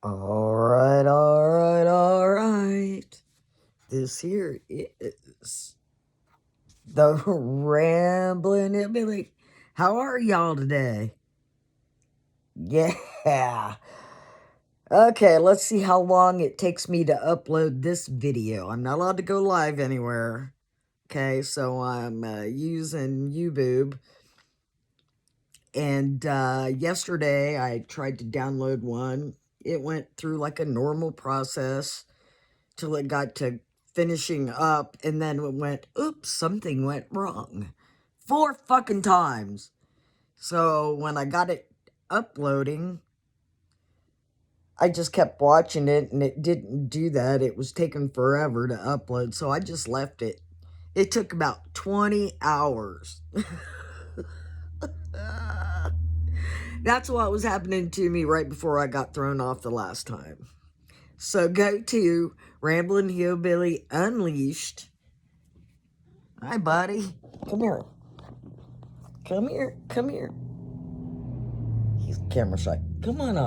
All right. This here is the Rambling Hillbilly. How are y'all today? Yeah. Okay, let's see how long it takes me to upload this video. I'm not allowed to go live anywhere. Okay, so I'm using YouBoob. And yesterday I tried to download one. It went through like a normal process till it got to finishing up, and then it went, oops, something went wrong. 4 fucking times. So when I got it uploading, I just kept watching it, and it didn't do that. It was taking forever to upload, so I just left it. It took about 20 hours. That's what was happening to me right before I got thrown off the last time. So go to Rambling Hillbilly Unleashed. Hi, buddy. Come here. Come here. Come here. He's camera shy. Come on,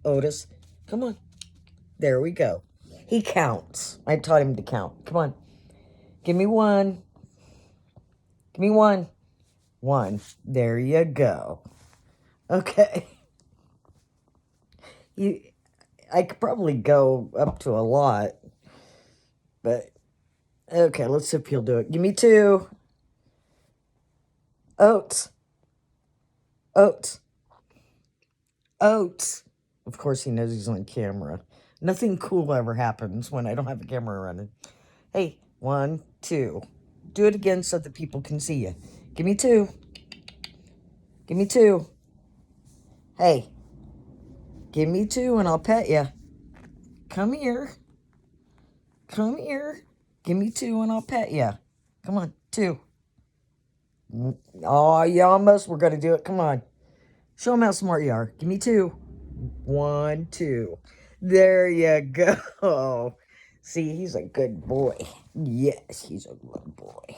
Otis. Come on. There we go. He counts. I taught him to count. Come on. Give me one. Give me one. One. There you go. Okay. I could probably go up to a lot, but okay, let's see if he'll do it. Give me 2. Oats. Oats. Oats. Of course he knows he's on camera. Nothing cool ever happens when I don't have a camera running. Hey, 1, 2. Do it again so that people can see you. Give me 2. Give me 2. Hey. Give me 2 and I'll pet you. Come here. Come here. Give me 2 and I'll pet you. Come on, 2. Oh, you almost were going to do it. Come on. Show them how smart you are. Give me 2. 1, 2. There you go. See, he's a good boy. Yes, he's a good boy.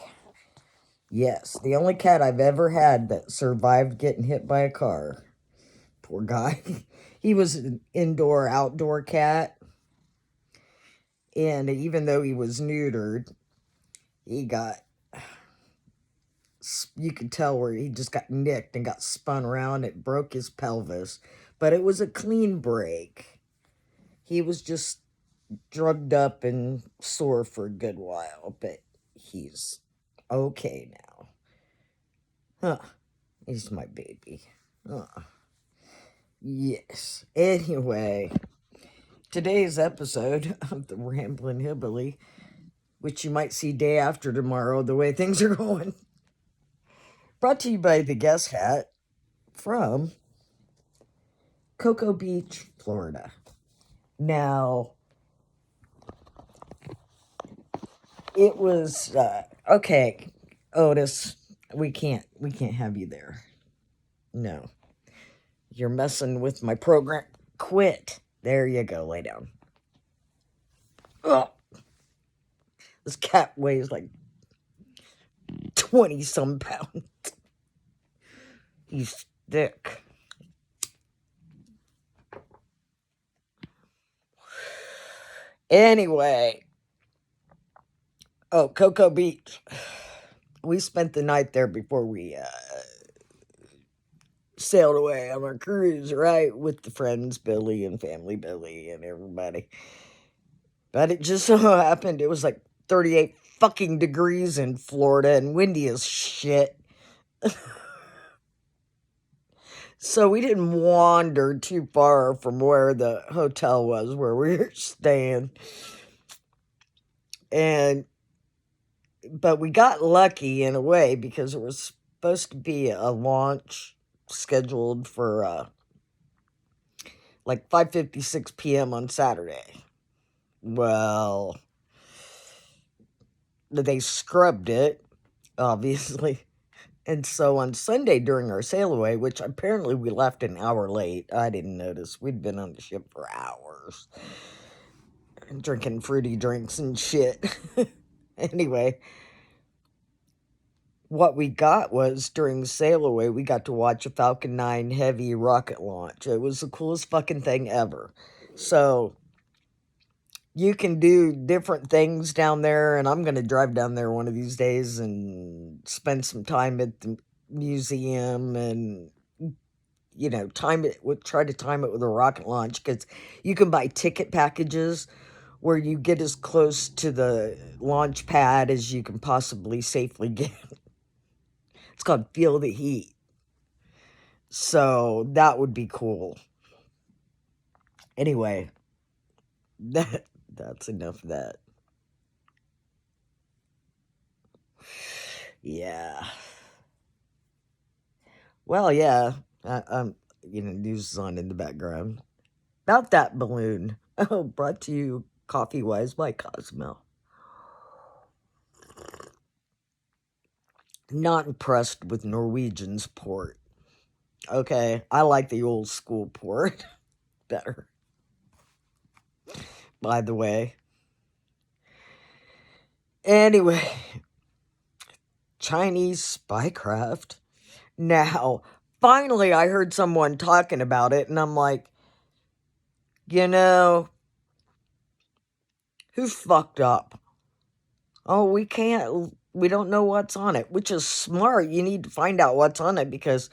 Yes, the only cat I've ever had that survived getting hit by a car. Poor guy. He was an indoor-outdoor cat. And even though he was neutered, he got... You could tell where he just got nicked and got spun around. It broke his pelvis. But it was a clean break. He was just drugged up and sore for a good while. But he's okay now. Huh. He's my baby. Yes. Anyway, today's episode of the Ramblin' Hillbilly, which you might see day after tomorrow, the way things are going, brought to you by the Guest Hat from Cocoa Beach, Florida. Now, it was, okay, Otis, we can't have you there. No. You're messing with my program. Quit. There you go. Lay down. Ugh. This cat weighs like 20-some pounds. He's thick. Anyway. Oh, Cocoa Beach. We spent the night there before we sailed away on our cruise, right? With the friends, Billy and family Billy and everybody. But it just so happened it was like 38 fucking degrees in Florida and windy as shit. So we didn't wander too far from where the hotel was, where we were staying. But we got lucky in a way because it was supposed to be a launch scheduled for like 5:56 p.m. on Saturday. Well, they scrubbed it, obviously. And so on Sunday during our sail away, which apparently we left an hour late, I didn't notice. We'd been on the ship for hours. Drinking fruity drinks and shit. Anyway, what we got was, during the sail away, we got to watch a Falcon 9 Heavy rocket launch. It was the coolest fucking thing ever. So, you can do different things down there, and I'm going to drive down there one of these days and spend some time at the museum and, try to time it with a rocket launch, because you can buy ticket packages where you get as close to the launch pad as you can possibly safely get. It's called Feel the Heat. So that would be cool. Anyway, that's enough of that. Yeah. Well, yeah. News is on in the background. About that balloon. Oh, brought to you coffee-wise by Cosmo. Not impressed with Norwegian's port. Okay, I like the old school port better. By the way. Anyway, Chinese spycraft. Now, finally, I heard someone talking about it, and I'm like, who fucked up? Oh, we don't know what's on it, which is smart. You need to find out what's on it, because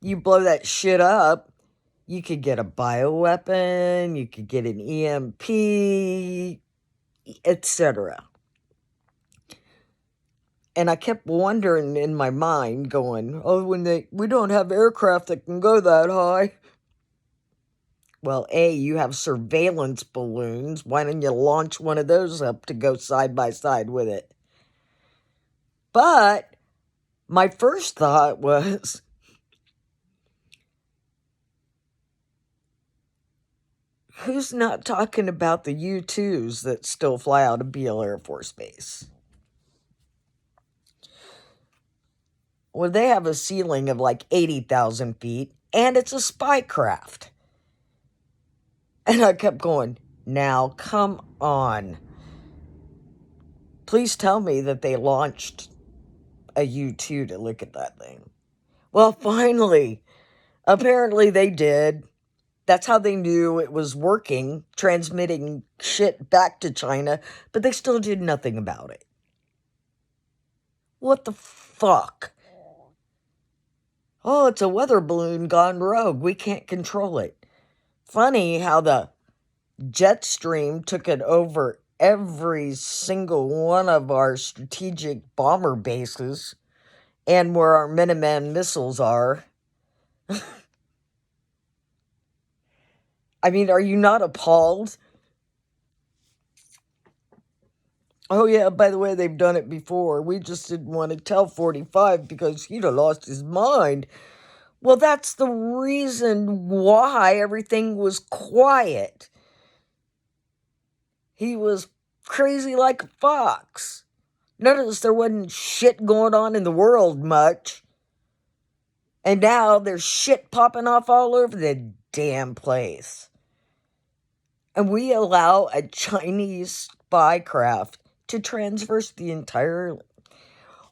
you blow that shit up, you could get a bioweapon, you could get an EMP, etc. And I kept wondering in my mind, going, oh, we don't have aircraft that can go that high. Well, you have surveillance balloons. Why don't you launch one of those up to go side by side with it? But my first thought was, who's not talking about the U-2s that still fly out of Beale Air Force Base? Well, they have a ceiling of like 80,000 feet, and it's a spy craft. And I kept going, now, come on. Please tell me that they launched a U-2 to look at that thing. Well, finally, apparently they did. That's how they knew it was working, transmitting shit back to China, but they still did nothing about it. What the fuck? Oh, it's a weather balloon gone rogue. We can't control it. Funny how the jet stream took it over every single one of our strategic bomber bases and where our Minuteman missiles are. I mean, are you not appalled? Oh, yeah, by the way, they've done it before. We just didn't want to tell 45 because he'd have lost his mind. Well, that's the reason why everything was quiet. He was crazy like a fox. Notice there wasn't shit going on in the world much. And now there's shit popping off all over the damn place. And we allow a Chinese spy craft to transverse the entire...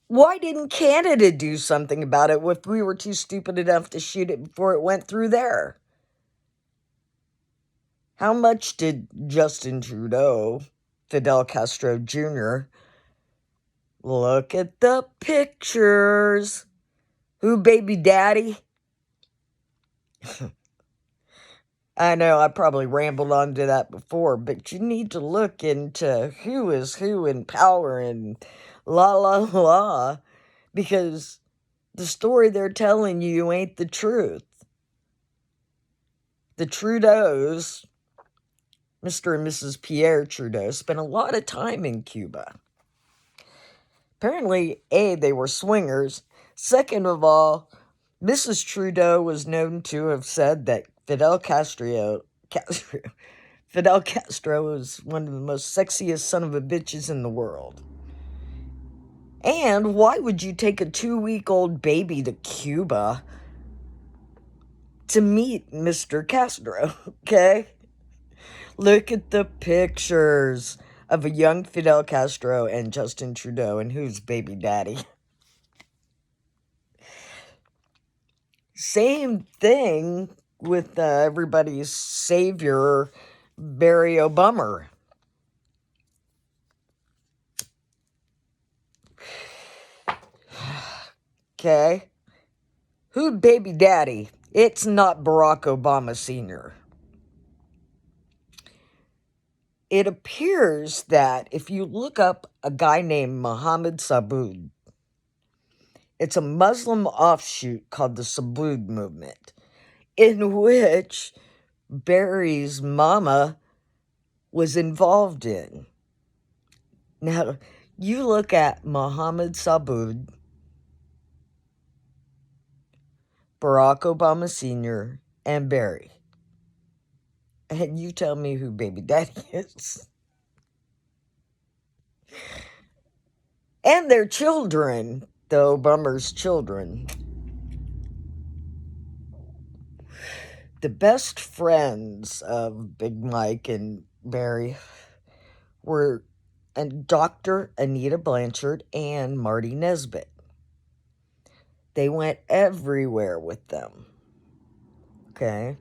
Why didn't Canada do something about it if we were too stupid enough to shoot it before it went through there? How much did Justin Trudeau, Fidel Castro Jr., look at the pictures? Who, baby daddy? I know I probably rambled on to that before, but you need to look into who is who in power and la la la, because the story they're telling you ain't the truth. The Trudeaus, Mr. and Mrs. Pierre Trudeau, spent a lot of time in Cuba. Apparently, they were swingers. Second of all, Mrs. Trudeau was known to have said that Fidel Castro was one of the most sexiest son of a bitches in the world. And why would you take a 2-week-old baby to Cuba to meet Mr. Castro, okay? Look at the pictures of a young Fidel Castro and Justin Trudeau and who's baby daddy. Same thing with everybody's savior, Barry Obama. Okay? Who baby daddy? It's not Barack Obama Sr. It appears that if you look up a guy named Mohammed Saboud, it's a Muslim offshoot called the Saboud movement, in which Barry's mama was involved in. Now, you look at Mohammed Saboud, Barack Obama Sr., and Barry, and you tell me who baby daddy is. And their children, the Obama's children. The best friends of Big Mike and Barry were Dr. Anita Blanchard and Marty Nesbitt. They went everywhere with them. Okay?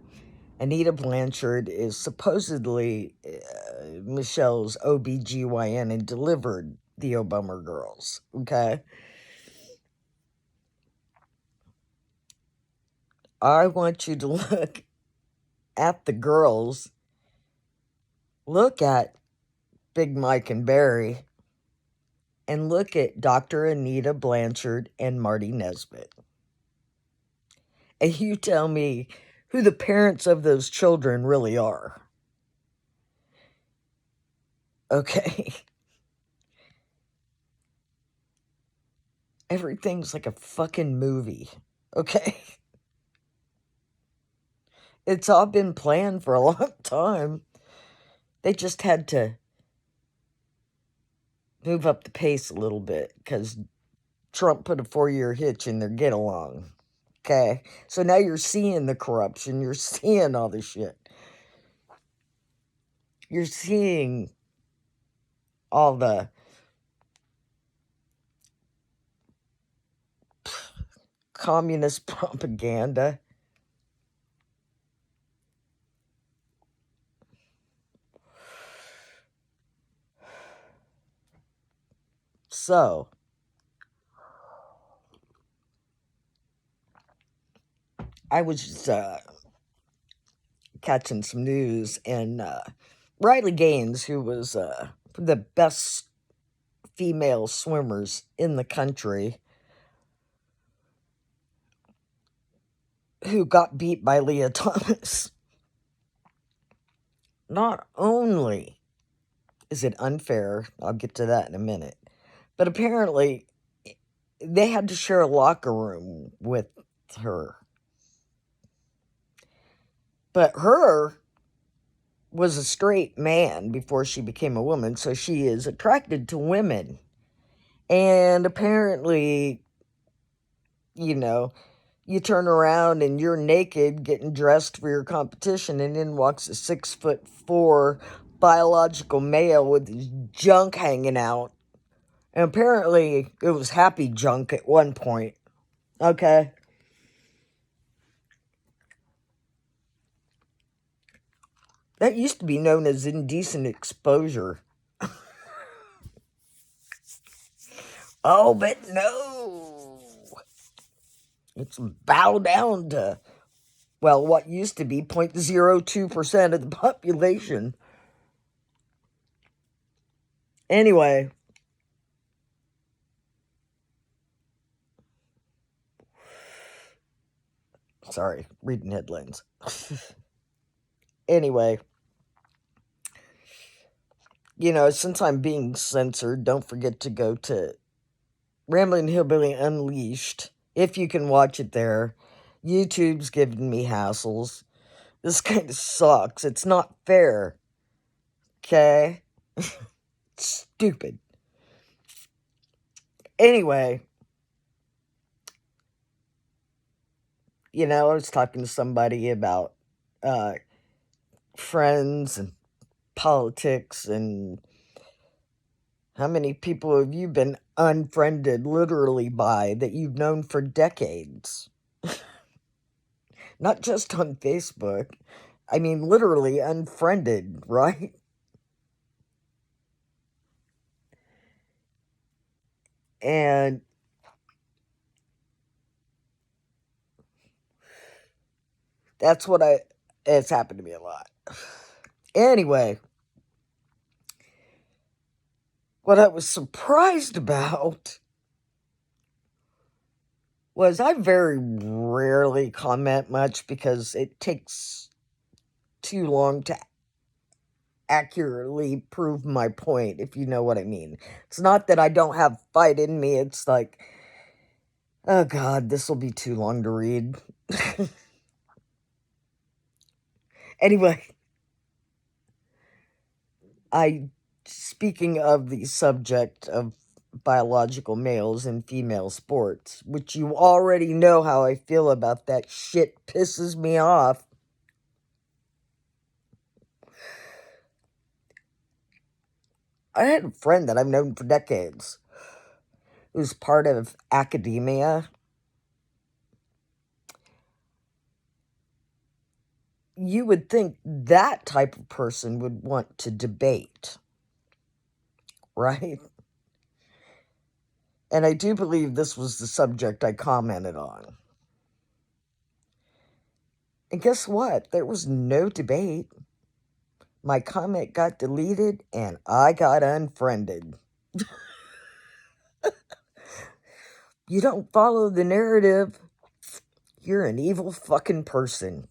Anita Blanchard is supposedly Michelle's OBGYN and delivered the Obama girls. Okay? I want you to look at the girls. Look at Big Mike and Barry, and look at Dr. Anita Blanchard and Marty Nesbitt. And you tell me who the parents of those children really are. Okay? Everything's like a fucking movie. Okay? It's all been planned for a long time. They just had to move up the pace a little bit because Trump put a 4-year hitch in their get along. Okay? So now you're seeing the corruption. You're seeing all this shit. You're seeing all the communist propaganda. So, I was just catching some news, and Riley Gaines, who was the best female swimmers in the country, who got beat by Leah Thomas. Not only is it unfair, I'll get to that in a minute, but apparently they had to share a locker room with her. But her was a straight man before she became a woman, so she is attracted to women. And apparently, you know, you turn around and you're naked getting dressed for your competition, and in walks a 6'4" biological male with his junk hanging out. And apparently it was happy junk at one point. Okay? That used to be known as indecent exposure. Oh, but no. It's bow down to, well, what used to be 0.02% of the population. Anyway. Sorry, reading headlines. Anyway. You know, since I'm being censored, don't forget to go to Rambling Hillbilly Unleashed, if you can watch it there. YouTube's giving me hassles. This kind of sucks. It's not fair. Okay? Stupid. Anyway, you know, I was talking to somebody about friends and politics, and how many people have you been unfriended literally by that you've known for decades? Not just on Facebook. I mean, literally unfriended, right? And that's it's happened to me a lot. Anyway, what I was surprised about was I very rarely comment much because it takes too long to accurately prove my point, if you know what I mean. It's not that I don't have fight in me, it's like, oh god, this will be too long to read. Anyway, speaking of the subject of biological males and female sports, which you already know how I feel about that shit, pisses me off. I had a friend that I've known for decades who's part of academia. You would think that type of person would want to debate, right? And I do believe this was the subject I commented on. And guess what? There was no debate. My comment got deleted and I got unfriended. You don't follow the narrative, you're an evil fucking person.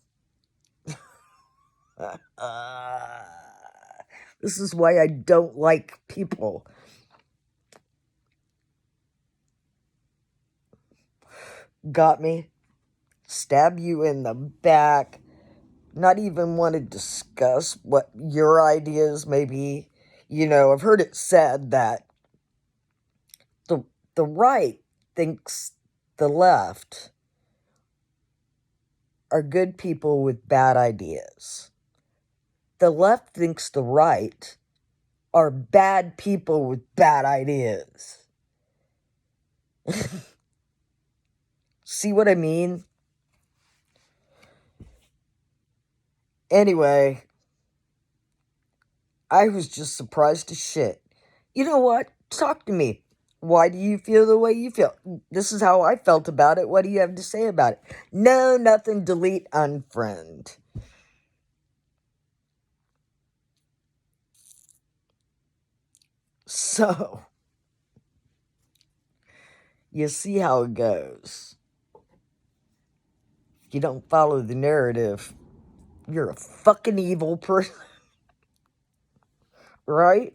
This is why I don't like people. Got me? Stab you in the back. Not even want to discuss what your ideas may be. You know, I've heard it said that the right thinks the left are good people with bad ideas. The left thinks the right are bad people with bad ideas. See what I mean? Anyway, I was just surprised as shit. You know what? Talk to me. Why do you feel the way you feel? This is how I felt about it. What do you have to say about it? No, nothing. Delete, unfriend. So, you see how it goes. If you don't follow the narrative, you're a fucking evil person. Right?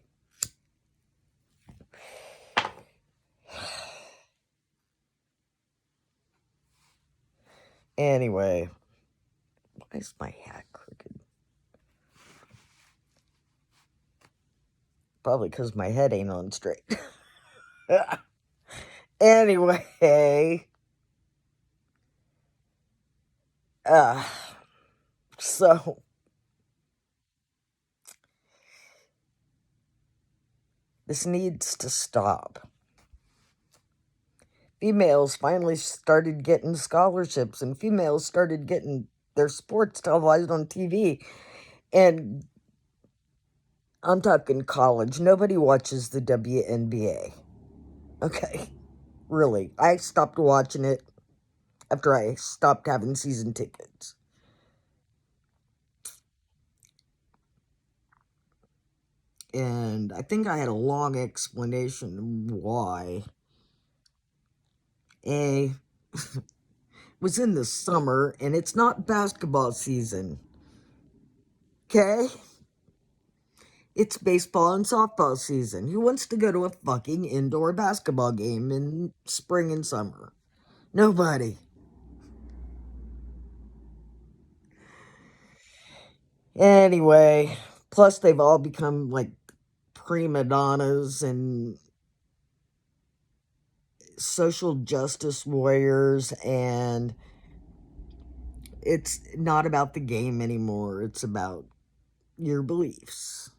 Anyway, why is my hat crooked? Probably because my head ain't on straight. Anyway, so this needs to stop. Females finally started getting scholarships, and females started getting their sports televised on TV. And I'm talking college. Nobody watches the WNBA. Okay, really. I stopped watching it after I stopped having season tickets. And I think I had a long explanation why. A was in the summer, and it's not basketball season. Okay? It's baseball and softball season. Who wants to go to a fucking indoor basketball game in spring and summer? Nobody. Anyway, plus they've all become like prima donnas and social justice warriors, and it's not about the game anymore. It's about your beliefs.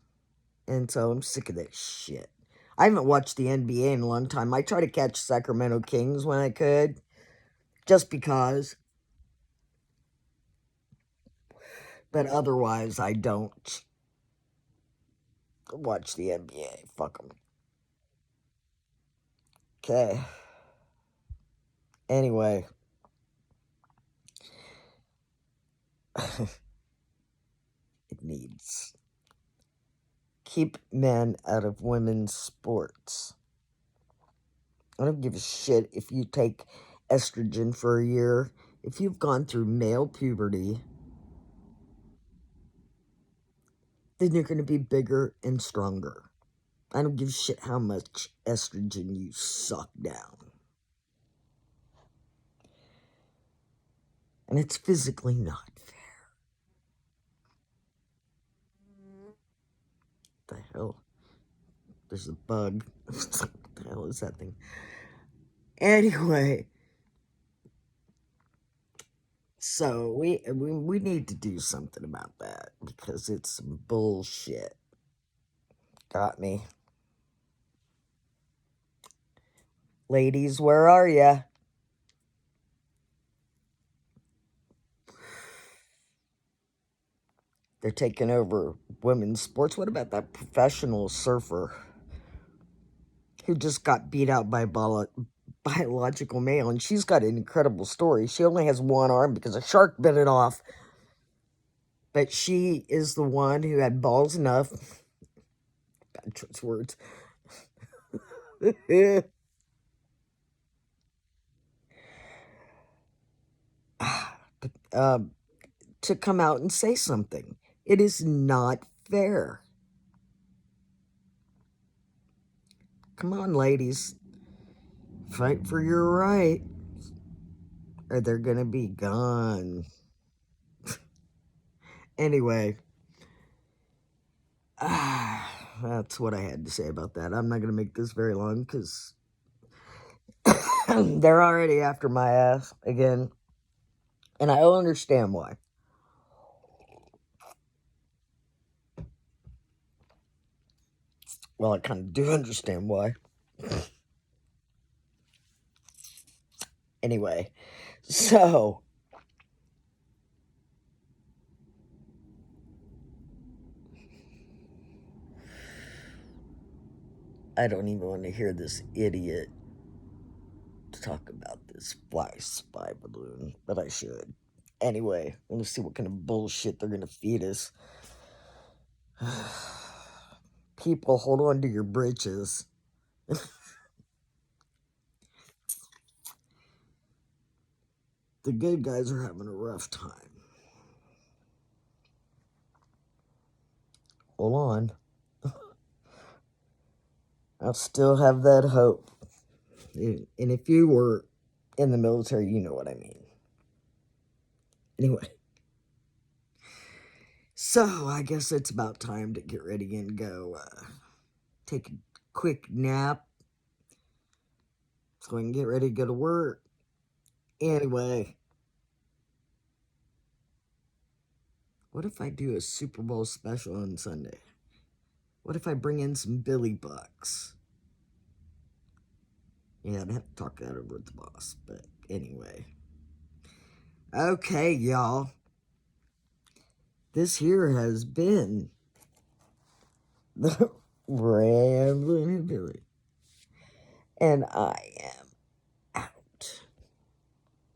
And so I'm sick of that shit. I haven't watched the NBA in a long time. I try to catch Sacramento Kings when I could, just because. But otherwise, I don't watch the NBA. Fuck them. Okay. Anyway. It needs. Keep men out of women's sports. I don't give a shit if you take estrogen for a year. If you've gone through male puberty, then you're going to be bigger and stronger. I don't give a shit how much estrogen you suck down. And it's physically not fair. What the hell? There's a bug. What the hell is that thing? Anyway. So we need to do something about that because it's some bullshit. Got me. Ladies, where are ya? They're taking over women's sports. What about that professional surfer who just got beat out by biological male? And she's got an incredible story. She only has one arm because a shark bit it off. But she is the one who had balls enough. Bad choice words. To come out and say something. It is not fair. Come on, ladies. Fight for your right, or they're going to be gone. Anyway, that's what I had to say about that. I'm not going to make this very long because they're already after my ass again. And I don't understand why. Well, I kind of do understand why. Anyway, so I don't even want to hear this idiot talk about this fly spy balloon, but I should. Anyway, let's see what kind of bullshit they're going to feed us. People, hold on to your britches. The good guys are having a rough time. Hold on. I'll still have that hope. And if you were in the military, you know what I mean. Anyway. So, I guess it's about time to get ready and go take a quick nap so I can get ready to go to work. Anyway. What if I do a Super Bowl special on Sunday? What if I bring in some Billy Bucks? Yeah, I'd have to talk that over with the boss, but anyway. Okay, y'all. This here has been the Rambling Billy. And I am